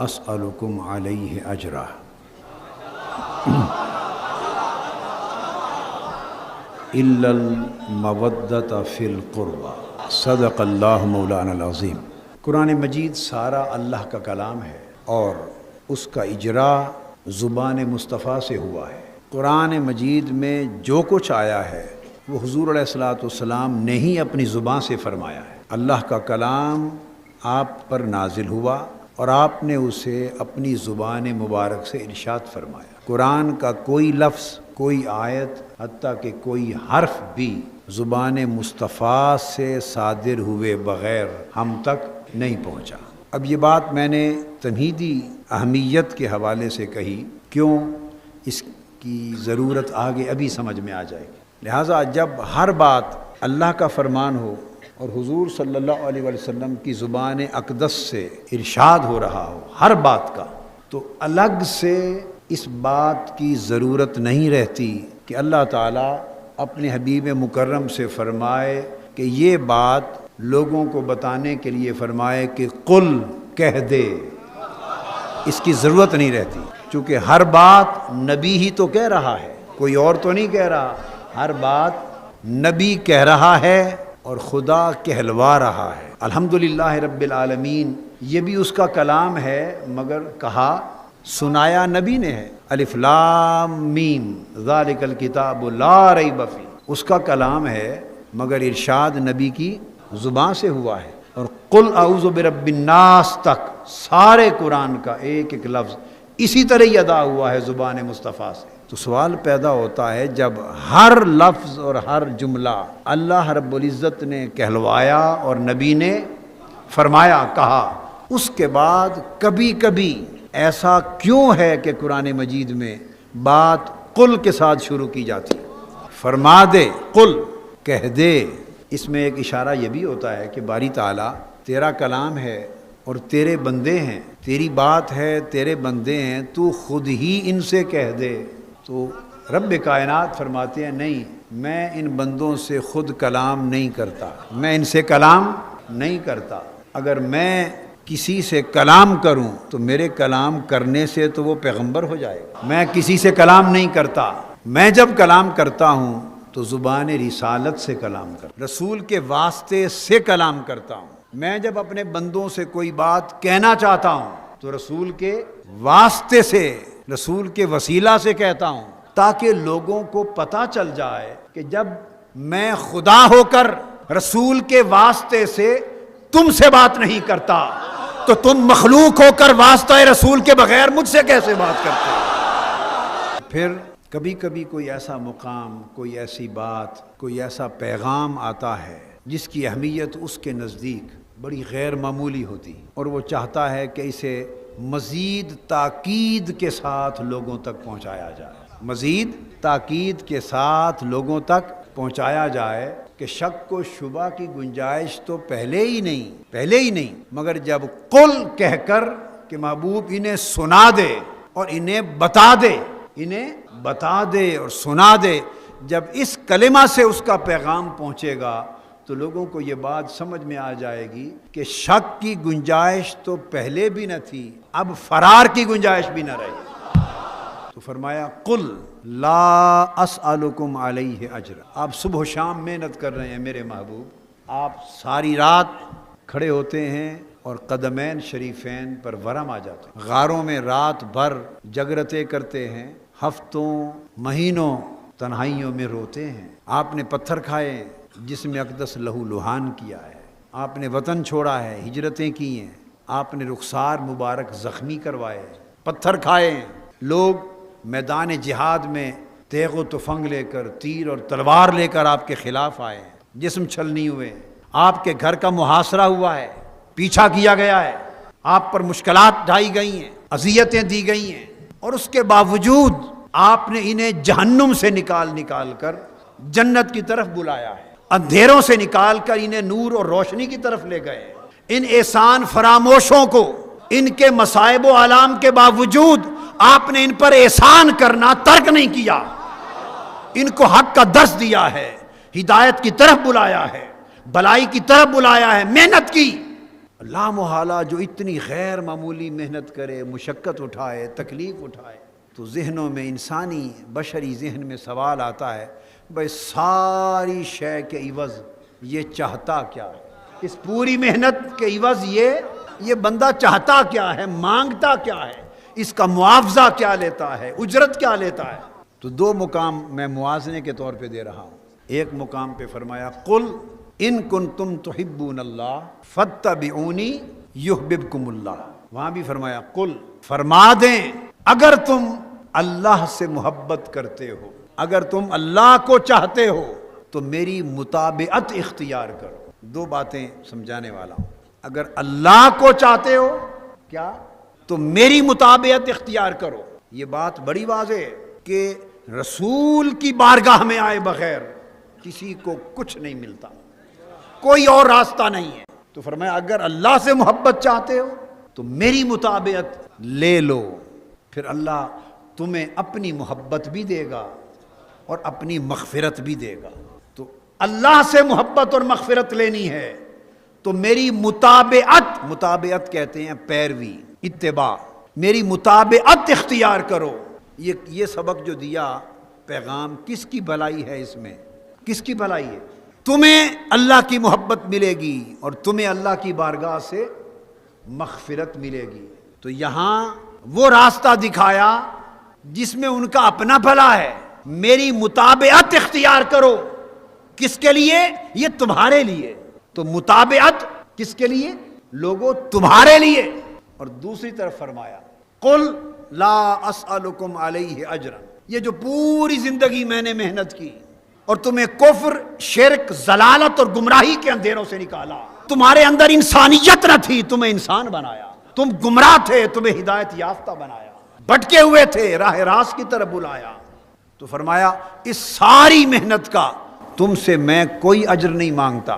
اسألکم علیہ اجرا۔ الا المودۃ فی القربى، صدق اللہ مولانا العظیم۔ قرآن مجید سارا اللہ کا کلام ہے اور اس کا اجرا زبان مصطفیٰ سے ہوا ہے۔ قرآن مجید میں جو کچھ آیا ہے وہ حضور علیہ الصلوۃ والسلام نے ہی اپنی زبان سے فرمایا ہے۔ اللہ کا کلام آپ پر نازل ہوا اور آپ نے اسے اپنی زبان مبارک سے ارشاد فرمایا۔ قرآن کا کوئی لفظ، کوئی آیت، حتیٰ کہ کوئی حرف بھی زبان مصطفیٰ سے صادر ہوئے بغیر ہم تک نہیں پہنچا۔ اب یہ بات میں نے تمہیدی اہمیت کے حوالے سے کہی، کیوں؟ اس کی ضرورت آگے ابھی سمجھ میں آ جائے گی۔ لہٰذا جب ہر بات اللہ کا فرمان ہو اور حضور صلی اللہ علیہ وسلم کی زبان اقدس سے ارشاد ہو رہا ہو ہر بات کا، تو الگ سے اس بات کی ضرورت نہیں رہتی کہ اللہ تعالیٰ اپنے حبیب مکرم سے فرمائے کہ یہ بات لوگوں کو بتانے کے لیے فرمائے کہ قل کہہ دے۔ اس کی ضرورت نہیں رہتی، چونکہ ہر بات نبی ہی تو کہہ رہا ہے، کوئی اور تو نہیں کہہ رہا۔ ہر بات نبی کہہ رہا ہے اور خدا کہلوا رہا ہے۔ الحمدللہ رب العالمین، یہ بھی اس کا کلام ہے مگر کہا سنایا نبی نے ہے۔ الف لام میم ذالک الکتاب لا ریب فیہ، اس کا کلام ہے مگر ارشاد نبی کی زبان سے ہوا ہے۔ اور قل اعوذ برب الناس تک سارے قرآن کا ایک ایک لفظ اسی طرح ہی ادا ہوا ہے زبان مصطفیٰ سے۔ تو سوال پیدا ہوتا ہے، جب ہر لفظ اور ہر جملہ اللہ رب العزت نے کہلوایا اور نبی نے فرمایا، کہا، اس کے بعد کبھی کبھی ایسا کیوں ہے کہ قرآن مجید میں بات قل کے ساتھ شروع کی جاتی؟ فرما دے، قل کہہ دے۔ اس میں ایک اشارہ یہ بھی ہوتا ہے کہ باری تعالیٰ تیرا کلام ہے اور تیرے بندے ہیں، تیری بات ہے، تیرے بندے ہیں، تو خود ہی ان سے کہہ دے۔ تو رب کائنات فرماتے ہیں نہیں، میں ان بندوں سے خود کلام نہیں کرتا، میں ان سے کلام نہیں کرتا۔ اگر میں کسی سے کلام کروں تو میرے کلام کرنے سے تو وہ پیغمبر ہو جائے گا۔ میں کسی سے کلام نہیں کرتا، میں جب کلام کرتا ہوں تو زبان رسالت سے کلام کرتا، رسول کے واسطے سے کلام کرتا ہوں۔ میں جب اپنے بندوں سے کوئی بات کہنا چاہتا ہوں تو رسول کے واسطے سے، رسول کے وسیلہ سے کہتا ہوں، تاکہ لوگوں کو پتہ چل جائے کہ جب میں خدا ہو کر رسول کے واسطے سے تم سے بات نہیں کرتا تو تم مخلوق ہو کر واسطہ رسول کے بغیر مجھ سے کیسے بات کرتے ہو؟ پھر کبھی کبھی کوئی ایسا مقام، کوئی ایسی بات، کوئی ایسا پیغام آتا ہے جس کی اہمیت اس کے نزدیک بڑی غیر معمولی ہوتی اور وہ چاہتا ہے کہ اسے مزید تاکید کے ساتھ لوگوں تک پہنچایا جائے، مزید تاکید کے ساتھ لوگوں تک پہنچایا جائے کہ شک و شبہ کی گنجائش تو پہلے ہی نہیں، مگر جب قل کہہ کر کہ محبوب انہیں سنا دے اور انہیں بتا دے اور سنا دے، جب اس کلمہ سے اس کا پیغام پہنچے گا تو لوگوں کو یہ بات سمجھ میں آ جائے گی کہ شک کی گنجائش تو پہلے بھی نہ تھی، اب فرار کی گنجائش بھی نہ رہی۔ تو فرمایا قل لا اسألکم علیہ اجرا۔ آپ صبح و شام محنت کر رہے ہیں میرے محبوب، آپ ساری رات کھڑے ہوتے ہیں اور قدمین شریفین پر ورم آ جاتے ہیں، غاروں میں رات بھر جگرتیں کرتے ہیں، ہفتوں مہینوں تنہائیوں میں روتے ہیں۔ آپ نے پتھر کھائے جس میں اقدس لہو لہان کیا ہے، آپ نے وطن چھوڑا ہے، ہجرتیں کی ہیں، آپ نے رخسار مبارک زخمی کروائے، پتھر کھائے۔ لوگ میدان جہاد میں تیغ و تفنگ لے کر، تیر اور تلوار لے کر آپ کے خلاف آئے، جسم چھلنی ہوئے، آپ کے گھر کا محاصرہ ہوا ہے، پیچھا کیا گیا ہے، آپ پر مشکلات ڈھائی گئی ہیں، اذیتیں دی گئی ہیں، اور اس کے باوجود آپ نے انہیں جہنم سے نکال کر جنت کی طرف بلایا ہے، اندھیروں سے نکال کر انہیں نور اور روشنی کی طرف لے گئے۔ ان احسان فراموشوں کو، ان کے مصائب و آلام کے باوجود آپ نے ان پر احسان کرنا ترک نہیں کیا، ان کو حق کا درس دیا ہے، ہدایت کی طرف بلایا ہے، بلائی کی طرف بلایا ہے، محنت کی، لا محالہ جو اتنی غیر معمولی محنت کرے، مشقت اٹھائے، تکلیف اٹھائے، تو ذہنوں میں، انسانی بشری ذہن میں سوال آتا ہے، بھائی ساری شے کے عوض یہ چاہتا کیا ہے؟ اس پوری محنت کے عوض یہ بندہ چاہتا کیا ہے، مانگتا کیا ہے، اس کا معاوضہ کیا لیتا ہے، اجرت کیا لیتا ہے؟ تو دو مقام میں موازنے کے طور پہ دے رہا ہوں۔ ایک مقام پہ فرمایا قل ان کنتم تحبون اللہ فاتبعونی یحببکم اللہ، وہاں بھی فرمایا قل، فرما دیں اگر تم اللہ سے محبت کرتے ہو، اگر تم اللہ کو چاہتے ہو تو میری مطابعت اختیار کرو۔ دو باتیں سمجھانے والا ہوں، اگر اللہ کو چاہتے ہو کیا تو میری مطابعت اختیار کرو۔ یہ بات بڑی واضح ہے کہ رسول کی بارگاہ میں آئے بغیر کسی کو کچھ نہیں ملتا، کوئی اور راستہ نہیں ہے۔ تو فرمایا اگر اللہ سے محبت چاہتے ہو تو میری مطابعت لے لو، پھر اللہ تمہیں اپنی محبت بھی دے گا اور اپنی مغفرت بھی دے گا۔ تو اللہ سے محبت اور مغفرت لینی ہے تو میری مطابعت کہتے ہیں پیروی، اتباع، میری مطابعت اختیار کرو۔ یہ سبق جو دیا، پیغام کس کی بھلائی ہے؟ اس میں کس کی بھلائی ہے؟ تمہیں اللہ کی محبت ملے گی اور تمہیں اللہ کی بارگاہ سے مغفرت ملے گی۔ تو یہاں وہ راستہ دکھایا جس میں ان کا اپنا بھلا ہے، میری مطابعت اختیار کرو۔ کس کے لیے؟ یہ تمہارے لیے۔ تو مطابعت کس کے لیے؟ لوگوں تمہارے لیے۔ اور دوسری طرف فرمایا قل لا اسألکم علیہ اجرا، یہ جو پوری زندگی میں نے محنت کی اور تمہیں کفر، شرک، ضلالت اور گمراہی کے اندھیروں سے نکالا، تمہارے اندر انسانیت نہ تھی، تمہیں انسان بنایا، تم گمراہ تھے، تمہیں ہدایت یافتہ بنایا، بھٹکے ہوئے تھے، راہ راست کی طرف بلایا۔ تو فرمایا اس ساری محنت کا تم سے میں کوئی اجر نہیں مانگتا،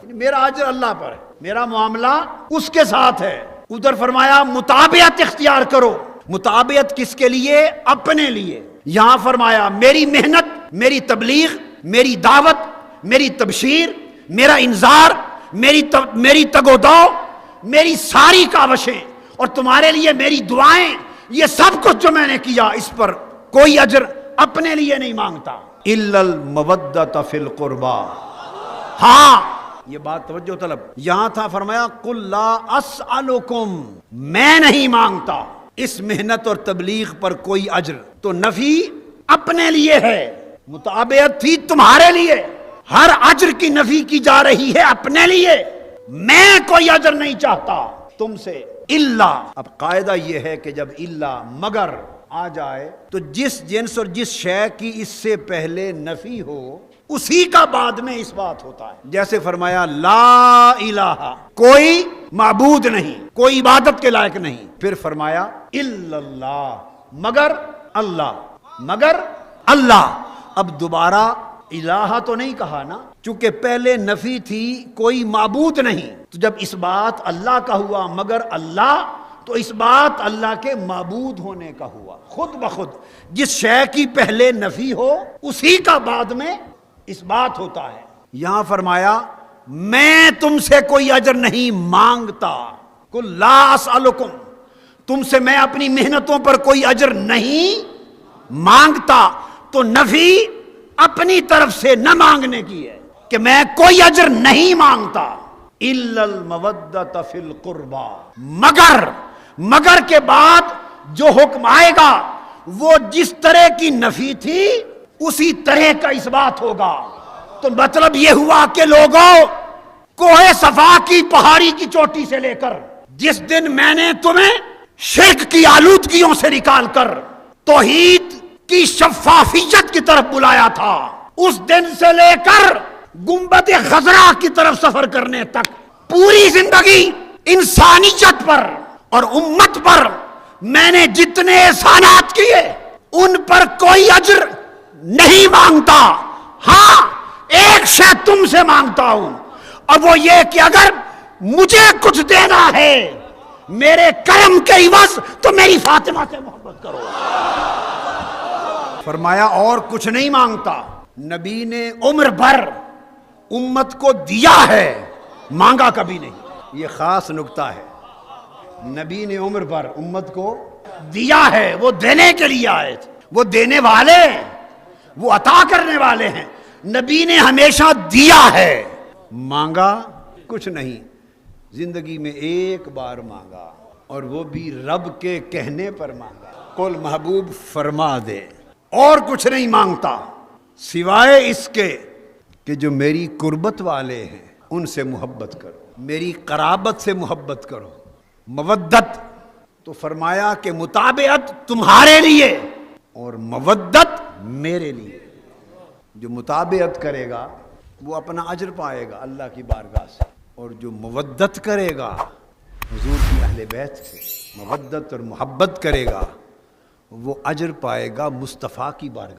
میرا اجر اللہ پر ہے، میرا معاملہ اس کے ساتھ ہے۔ ادھر فرمایا مطابعت اختیار کرو۔ مطابعت کس کے لیے؟ اپنے لیے۔ یہاں فرمایا میری محنت، میری تبلیغ، میری دعوت، میری تبشیر، میرا انذار، میری تگ و دو، میری ساری کاوشیں اور تمہارے لیے میری دعائیں، یہ سب کچھ جو میں نے کیا، اس پر کوئی اجر اپنے لیے نہیں مانگتا۔ الا المودۃ فی القربی، ہاں یہ بات توجہ طلب، یہاں تھا فرمایا قل لا اسألکم، میں نہیں مانگتا اس محنت اور تبلیغ پر کوئی اجر، تو نفی اپنے لیے ہے، مطابعت تھی تمہارے لیے، ہر اجر کی نفی کی جا رہی ہے اپنے لیے، میں کوئی اجر نہیں چاہتا تم سے۔ الا، اب قاعدہ یہ ہے کہ جب الا، مگر آ جائے تو جس جنس اور جس شے کی اس سے پہلے نفی ہو اسی کا بعد میں اس بات ہوتا ہے۔ جیسے فرمایا لا الہ، کوئی معبود نہیں، کوئی عبادت کے لائق نہیں، پھر فرمایا الا اللہ، مگر اللہ، مگر اللہ۔ اب دوبارہ الہ تو نہیں کہا نا، چونکہ پہلے نفی تھی کوئی معبود نہیں، تو جب اس بات اللہ کا ہوا مگر اللہ، تو اس بات اللہ کے معبود ہونے کا ہوا۔ خود بخود جس شے کی پہلے نفی ہو اسی کا بعد میں اس بات ہوتا ہے۔ یہاں فرمایا میں تم سے کوئی اجر نہیں مانگتا، قل لا اسألکم، تم سے میں اپنی محنتوں پر کوئی اجر نہیں مانگتا، تو نفی اپنی طرف سے نہ مانگنے کی ہے کہ میں کوئی اجر نہیں مانگتا۔ الا المودۃ فی القربی، مگر کے بعد جو حکم آئے گا وہ جس طرح کی نفی تھی اسی طرح کا اس بات ہوگا۔ تو مطلب یہ ہوا کہ لوگوں، کوہ صفا کی پہاڑی کی چوٹی سے لے کر جس دن میں نے تمہیں شرک کی آلودگیوں سے نکال کر توحید کی شفافیت کی طرف بلایا تھا، اس دن سے لے کر گنبد خضرا کی طرف سفر کرنے تک پوری زندگی انسانیت پر اور امت پر میں نے جتنے احسانات کیے ان پر کوئی اجر نہیں مانگتا۔ ہاں ایک شے تم سے مانگتا ہوں، اور وہ یہ کہ اگر مجھے کچھ دینا ہے میرے کرم کے عوض تو میری فاطمہ سے محبت کرو۔ فرمایا اور کچھ نہیں مانگتا۔ نبی نے عمر بھر امت کو دیا ہے، مانگا کبھی نہیں۔ یہ خاص نکتہ ہے، نبی نے عمر پر امت کو دیا ہے، وہ دینے کے لیے آئے تھے، وہ دینے والے ہیں، وہ عطا کرنے والے ہیں۔ نبی نے ہمیشہ دیا ہے، مانگا کچھ نہیں، زندگی میں ایک بار مانگا اور وہ بھی رب کے کہنے پر مانگا۔ قل محبوب فرما دے، اور کچھ نہیں مانگتا سوائے اس کے کہ جو میری قربت والے ہیں ان سے محبت کرو، میری قرابت سے محبت کرو۔ مودت تو فرمایا کہ متابعت تمہارے لیے اور مودت میرے لیے۔ جو متابعت کرے گا وہ اپنا اجر پائے گا اللہ کی بارگاہ سے، اور جو مودت کرے گا حضور کی اہل بیت سے مودت اور محبت کرے گا وہ اجر پائے گا مصطفیٰ کی بارگاہ۔